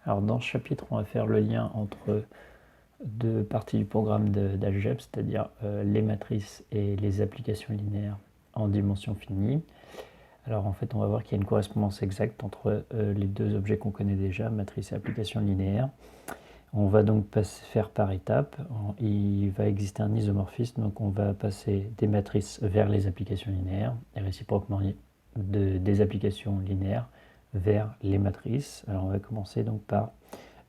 Alors dans ce chapitre, on va faire le lien entre deux parties du programme d'algèbre, c'est-à-dire les matrices et les applications linéaires en dimension finie. Alors en fait, on va voir qu'il y a une correspondance exacte entre les deux objets qu'on connaît déjà, matrice et application linéaire. On va donc faire par étapes. Il va exister un isomorphisme, donc on va passer des matrices vers les applications linéaires et réciproquement des applications linéaires vers les matrices. Alors on va commencer donc par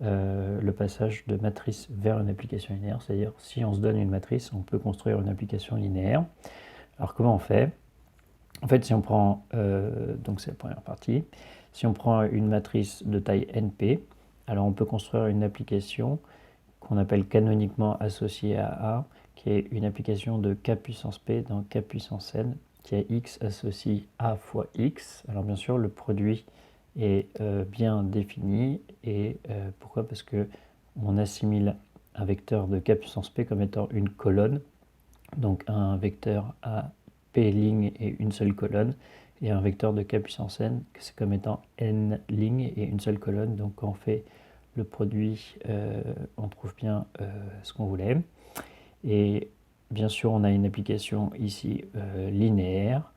le passage de matrice vers une application linéaire, c'est-à-dire si on se donne une matrice, on peut construire une application linéaire. Alors comment on fait? En fait, si on prend, donc c'est la première partie, si on prend une matrice de taille NP, alors on peut construire une application qu'on appelle canoniquement associée à A, qui est une application de K puissance P dans K puissance N, qui a X associe A fois X. Alors bien sûr, le produit est bien défini. Et pourquoi? Parce que on assimile un vecteur de K puissance P comme étant une colonne, donc un vecteur à P lignes et une seule colonne, et un vecteur de K puissance N, c'est comme étant N lignes et une seule colonne. Donc quand on fait le produit, on trouve bien ce qu'on voulait. Et bien sûr, on a une application ici linéaire.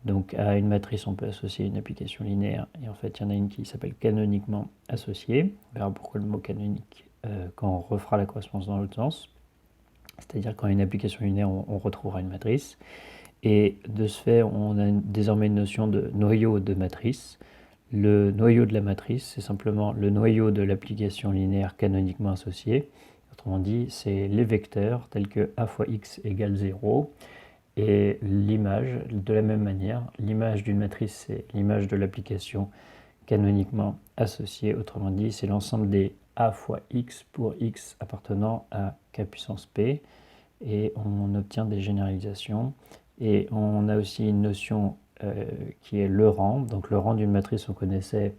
Donc à une matrice, on peut associer une application linéaire. Et en fait, il y en a une qui s'appelle canoniquement associée. On verra pourquoi le mot canonique quand on refera la correspondance dans l'autre sens. C'est-à-dire quand une application linéaire, on retrouvera une matrice. Et de ce fait, on a désormais une notion de noyau de matrice. Le noyau de la matrice, c'est simplement le noyau de l'application linéaire canoniquement associée. Autrement dit, c'est les vecteurs tels que a fois x égale 0. Et l'image, de la même manière, l'image d'une matrice, c'est l'image de l'application canoniquement associée. Autrement dit, c'est l'ensemble des a fois x pour x appartenant à k puissance p. Et on obtient des généralisations. Et on a aussi une notion qui est le rang. Donc le rang d'une matrice, on connaissait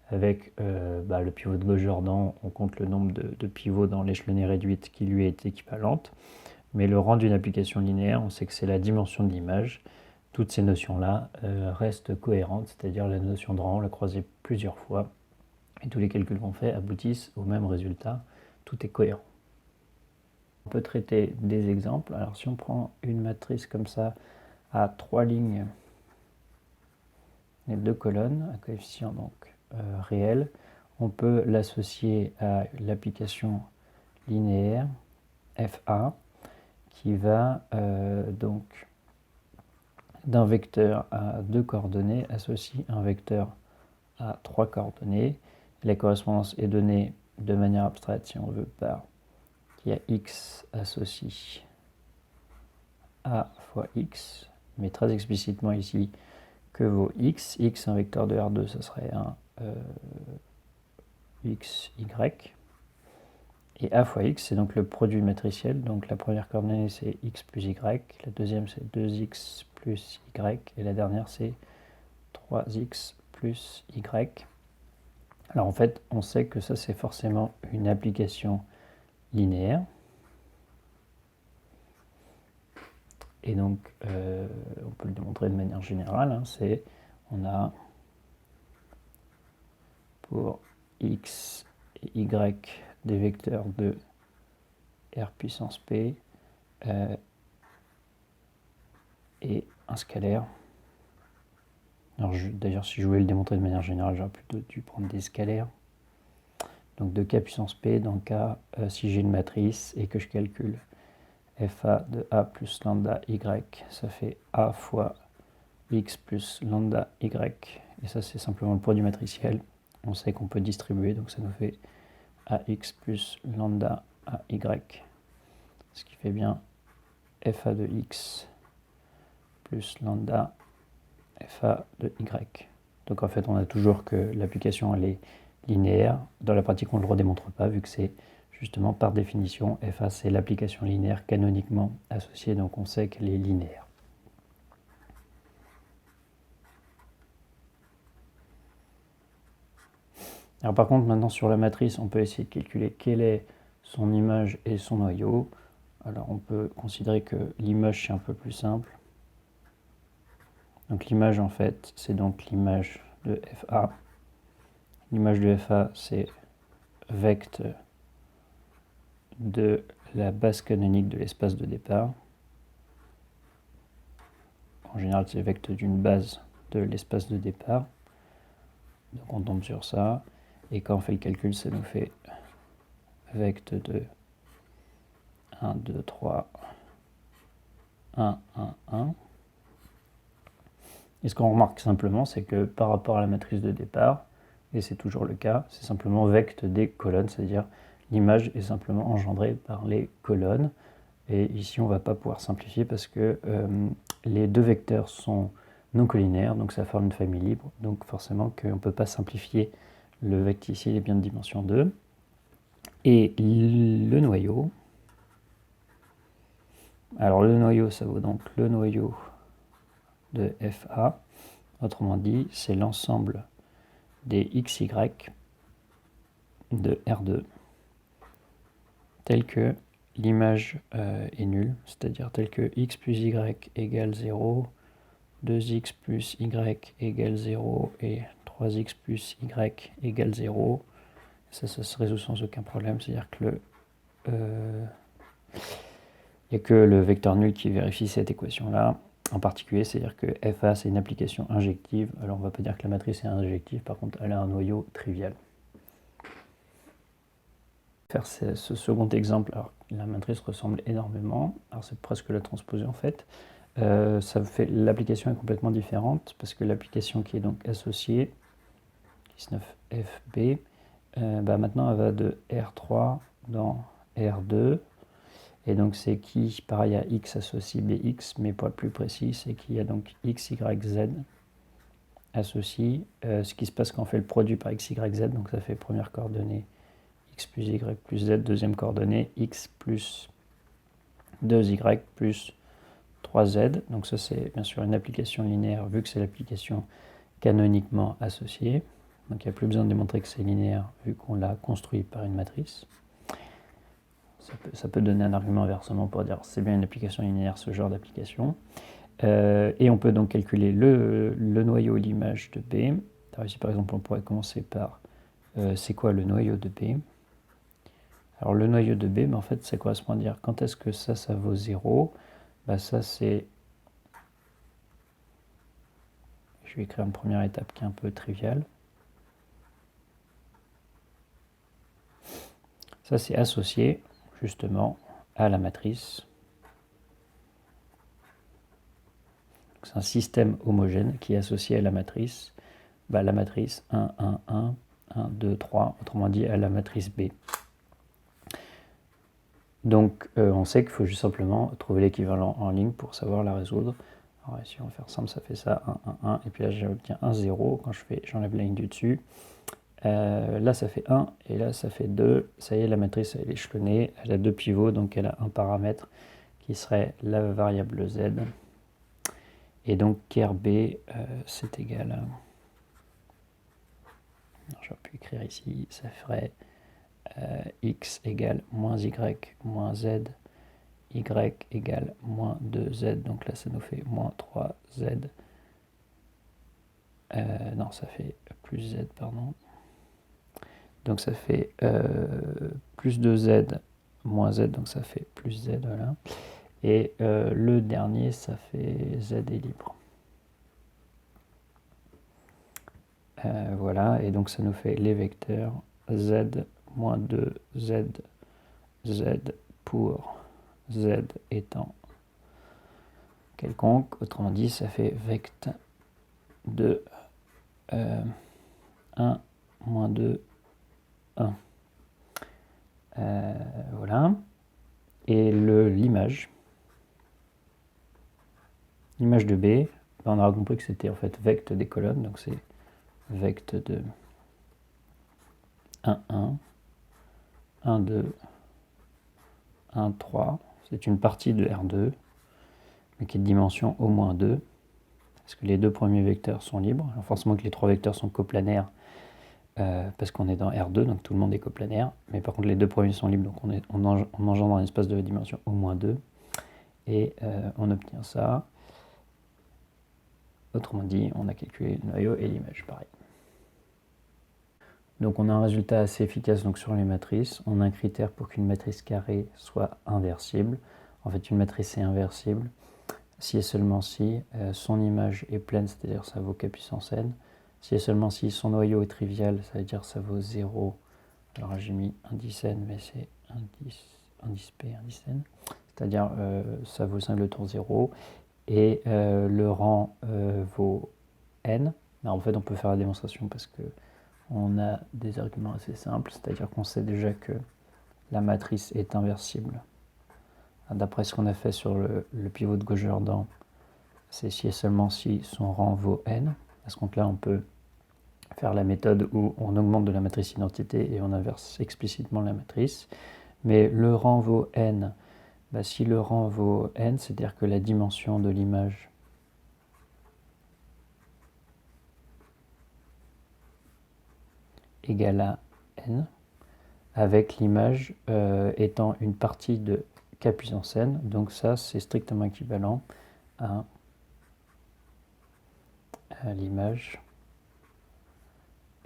avec le pivot de Gauss-Jordan, on compte le nombre de pivots dans l'échelonné réduite qui lui est équivalente. Mais le rang d'une application linéaire, on sait que c'est la dimension de l'image. Toutes ces notions-là restent cohérentes, c'est-à-dire la notion de rang, on l'a croisée plusieurs fois. Et tous les calculs qu'on fait aboutissent au même résultat. Tout est cohérent. On peut traiter des exemples. Alors si on prend une matrice comme ça à 3 lignes et 2 colonnes, à coefficient donc réel, on peut l'associer à l'application linéaire FA qui va donc d'un vecteur à 2 coordonnées associer un vecteur à 3 coordonnées. La correspondance est donnée de manière abstraite si on veut par qu'il y a x associe a fois x, mais très explicitement ici que vaut x. X, un vecteur de R2, ça serait un x, y. Et a fois x, c'est donc le produit matriciel. Donc la première coordonnée, c'est x plus y. La deuxième, c'est 2x plus y. Et la dernière, c'est 3x plus y. Alors en fait, on sait que ça, c'est forcément une application linéaire. Et donc, on peut le démontrer de manière générale. On a pour x et y des vecteurs de R puissance P et un scalaire. Alors d'ailleurs, si je voulais le démontrer de manière générale, j'aurais plutôt dû prendre des scalaires. Donc de K puissance P dans K, si j'ai une matrice et que je calcule FA de A plus lambda Y, ça fait A fois X plus lambda Y. Et ça, c'est simplement le produit matriciel. On sait qu'on peut distribuer, donc ça nous fait AX plus lambda AY. Ce qui fait bien FA de X plus lambda FA de Y. Donc en fait, on a toujours que l'application elle est linéaire. Dans la pratique, on ne le redémontre pas, vu que c'est justement par définition, FA c'est l'application linéaire canoniquement associée, donc on sait qu'elle est linéaire. Alors par contre, maintenant sur la matrice, on peut essayer de calculer quelle est son image et son noyau. Alors on peut considérer que l'image c'est un peu plus simple. Donc l'image en fait, c'est donc l'image de FA. L'image de FA, c'est vect de la base canonique de l'espace de départ. En général, c'est vect d'une base de l'espace de départ. Donc on tombe sur ça. Et quand on fait le calcul, ça nous fait vect de 1, 2, 3, 1, 1, 1. Et ce qu'on remarque simplement, c'est que par rapport à la matrice de départ, et c'est toujours le cas, c'est simplement vect des colonnes, c'est-à-dire l'image est simplement engendrée par les colonnes. Et ici, on ne va pas pouvoir simplifier parce que les deux vecteurs sont non collinaires, donc ça forme une famille libre. Donc forcément qu'on ne peut pas simplifier le vecteur ici, il est bien de dimension 2. Et le noyau, alors le noyau, ça vaut donc le noyau de FA. Autrement dit, c'est l'ensemble des XY de R2 tel que l'image est nulle, c'est-à-dire tel que x plus y égale 0, 2x plus y égale 0 et 3x plus y égale 0. Ça se résout sans aucun problème, c'est-à-dire que il n'y a que le vecteur nul qui vérifie cette équation-là. En particulier, c'est-à-dire que FA, c'est une application injective. Alors, on ne va pas dire que la matrice est injective, par contre, elle a un noyau trivial. Faire ce second exemple, alors la matrice ressemble énormément, alors c'est presque la transposée en fait. L'application est complètement différente, parce que l'application qui est donc associée, 19FB, maintenant elle va de R3 dans R2, et donc c'est qui, pareil à X associe BX, mais pour être plus précis, c'est qu'il y a donc X, Y, Z associe. Ce qui se passe quand on fait le produit par X, Y, Z, donc ça fait première coordonnée x plus y plus z, deuxième coordonnée, x plus 2y plus 3z. Donc ça, c'est bien sûr une application linéaire, vu que c'est l'application canoniquement associée. Donc il n'y a plus besoin de démontrer que c'est linéaire, vu qu'on l'a construit par une matrice. Ça peut donner un argument inversement pour dire c'est bien une application linéaire, ce genre d'application. Et on peut donc calculer le noyau, l'image de B. Alors ici, par exemple, on pourrait commencer par c'est quoi le noyau de B? Alors le noyau de B, en fait, ça correspond à dire quand est-ce que ça vaut 0. Ça, c'est... Je vais écrire une première étape qui est un peu triviale. Ça, c'est associé, justement, à la matrice. C'est un système homogène qui est associé à la matrice. La matrice 1, 1, 1, 1, 2, 3, autrement dit, à la matrice B. Donc, on sait qu'il faut juste simplement trouver l'équivalent en ligne pour savoir la résoudre. Alors ici, on va faire simple, ça fait ça, 1, 1, 1, et puis là, j'obtiens un 0 quand j'enlève la ligne du dessus. Là, ça fait 1, et là, ça fait 2. Ça y est, la matrice, elle est échelonnée, elle a deux pivots, donc elle a un paramètre qui serait la variable z. Et donc, ker B, c'est égal à... J'aurais pu écrire ici, ça ferait x égale moins y moins z, y égale moins 2z, donc là ça nous fait moins 3z, non ça fait plus z, pardon, donc ça fait plus 2z moins z, donc ça fait plus z, voilà, et le dernier ça fait z est libre. Voilà, et donc ça nous fait les vecteurs z moins 2 z, z pour z étant quelconque, autrement dit ça fait vect de 1 moins 2, 1. Voilà, et l'image de B, on aura compris que c'était en fait vect des colonnes, donc c'est vect de 1, 1, 1, 2, 1, 3, c'est une partie de R2, mais qui est de dimension au moins 2, parce que les deux premiers vecteurs sont libres. Alors forcément que les trois vecteurs sont coplanaires, parce qu'on est dans R2, donc tout le monde est coplanaire, mais par contre les deux premiers sont libres, donc on engendre un espace de dimension au moins 2, et on obtient ça. Autrement dit, on a calculé le noyau et l'image, pareil. Donc on a un résultat assez efficace donc, sur les matrices. On a un critère pour qu'une matrice carrée soit inversible. En fait, une matrice est inversible si et seulement si son image est pleine, c'est-à-dire ça vaut k puissance n. Si et seulement si son noyau est trivial, ça veut dire ça vaut 0. Alors j'ai mis indice n, mais c'est indice p, indice n. C'est-à-dire ça vaut singleton 0. Et le rang vaut n. Alors, en fait, on peut faire la démonstration parce que on a des arguments assez simples, c'est-à-dire qu'on sait déjà que la matrice est inversible. D'après ce qu'on a fait sur le pivot de Gauge-Jordan, c'est si et seulement si son rang vaut n. À ce compte-là, on peut faire la méthode où on augmente de la matrice identité et on inverse explicitement la matrice. Mais le rang vaut n, bah, si le rang vaut n, c'est-à-dire que la dimension de l'image égale à n, avec l'image étant une partie de k puissance n. Donc ça, c'est strictement équivalent à l'image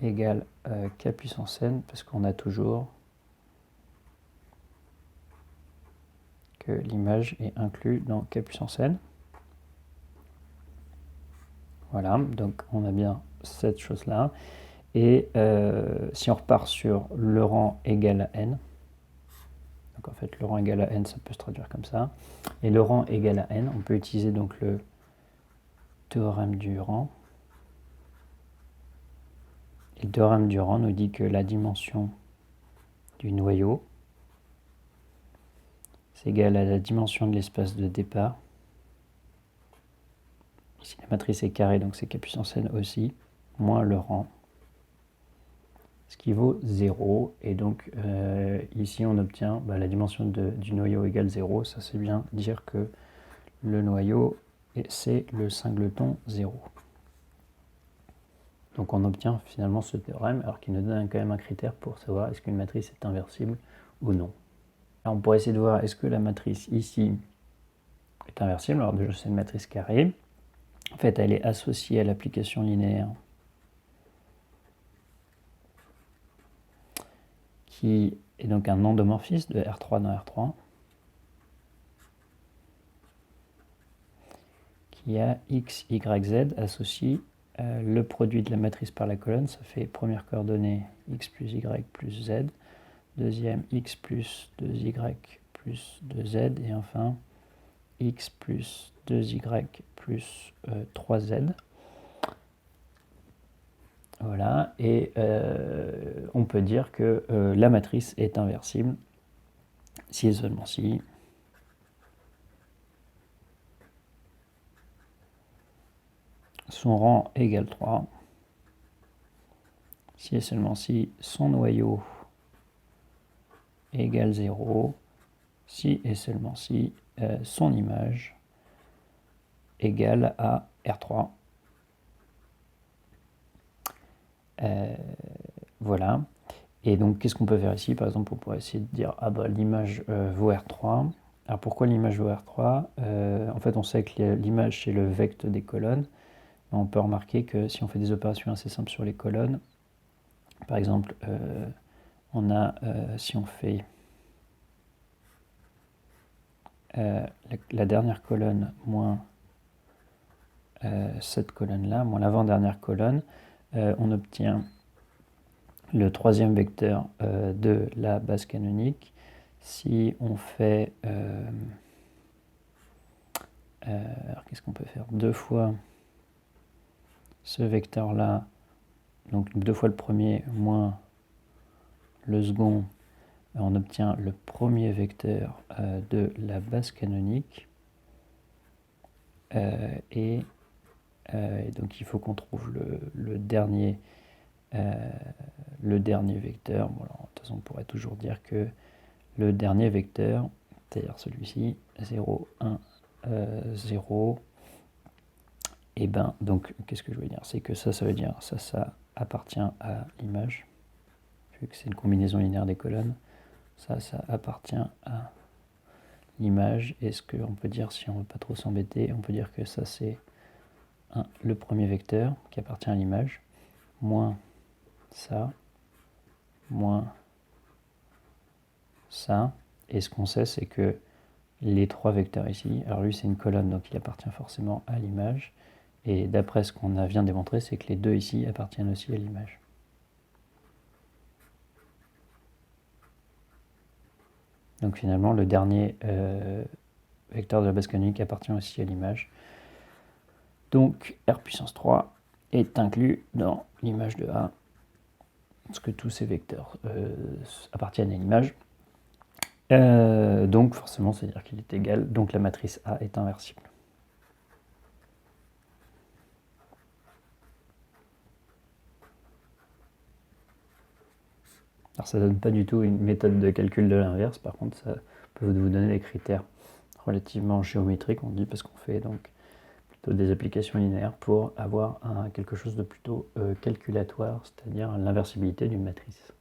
égale k puissance n, parce qu'on a toujours que l'image est inclue dans k puissance n. Voilà, donc on a bien cette chose-là. Et si on repart sur le rang égal à n, donc en fait le rang égal à n, ça peut se traduire comme ça. Et le rang égal à n, on peut utiliser donc le théorème du rang. Et le théorème du rang nous dit que la dimension du noyau, c'est égal à la dimension de l'espace de départ. Ici la matrice est carrée, donc c'est k puissance n aussi, moins le rang, ce qui vaut 0. Et donc ici on obtient la dimension du noyau égale 0. Ça c'est bien dire que le noyau c'est le singleton 0. Donc on obtient finalement ce théorème, alors qu'il nous donne quand même un critère pour savoir est-ce qu'une matrice est inversible ou non. Alors on pourrait essayer de voir est-ce que la matrice ici est inversible. Alors déjà c'est une matrice carrée. En fait elle est associée à l'application linéaire qui est donc un endomorphisme de R3 dans R3 qui a x, y, z associé le produit de la matrice par la colonne, ça fait première coordonnée x plus y plus z, deuxième x plus 2y plus 2z, et enfin x plus 2y plus 3z. Voilà, et on peut dire que la matrice est inversible si et seulement si son rang égale 3, si et seulement si son noyau égale 0, si et seulement si son image égale à R3. Voilà. Et donc, qu'est-ce qu'on peut faire ici? Par exemple, on pourrait essayer de dire, ah bah l'image vaut R3. Alors, pourquoi l'image vaut R3? En fait, on sait que l'image, c'est le vecteur des colonnes. On peut remarquer que si on fait des opérations assez simples sur les colonnes, par exemple, on a, si on fait la dernière colonne moins cette colonne-là, moins l'avant-dernière colonne, on obtient le troisième vecteur de la base canonique. Si on fait... alors qu'est-ce qu'on peut faire? Deux fois ce vecteur-là, donc deux fois le premier moins le second, on obtient le premier vecteur de la base canonique. Et donc il faut qu'on trouve le dernier vecteur. Bon, alors, de toute façon, on pourrait toujours dire que le dernier vecteur, c'est-à-dire celui-ci, 0, 1, 0, et ben, donc, qu'est-ce que je veux dire? C'est que ça veut dire, ça appartient à l'image, vu que c'est une combinaison linéaire des colonnes, ça appartient à l'image. Et ce qu'on peut dire, si on ne veut pas trop s'embêter, on peut dire que ça, c'est le premier vecteur qui appartient à l'image, moins ça, moins ça. Et ce qu'on sait, c'est que les trois vecteurs ici, alors lui c'est une colonne, donc il appartient forcément à l'image. Et d'après ce qu'on vient de démontrer, c'est que les deux ici appartiennent aussi à l'image. Donc finalement, le dernier vecteur de la base canonique appartient aussi à l'image. Donc R puissance 3 est inclus dans l'image de A, parce que tous ces vecteurs appartiennent à l'image. Donc forcément, c'est-à-dire qu'il est égal, donc la matrice A est inversible. Alors ça ne donne pas du tout une méthode de calcul de l'inverse, par contre ça peut vous donner des critères relativement géométriques, on dit, parce qu'on fait donc plutôt des applications linéaires pour avoir quelque chose de plutôt calculatoire, c'est-à-dire l'inversibilité d'une matrice.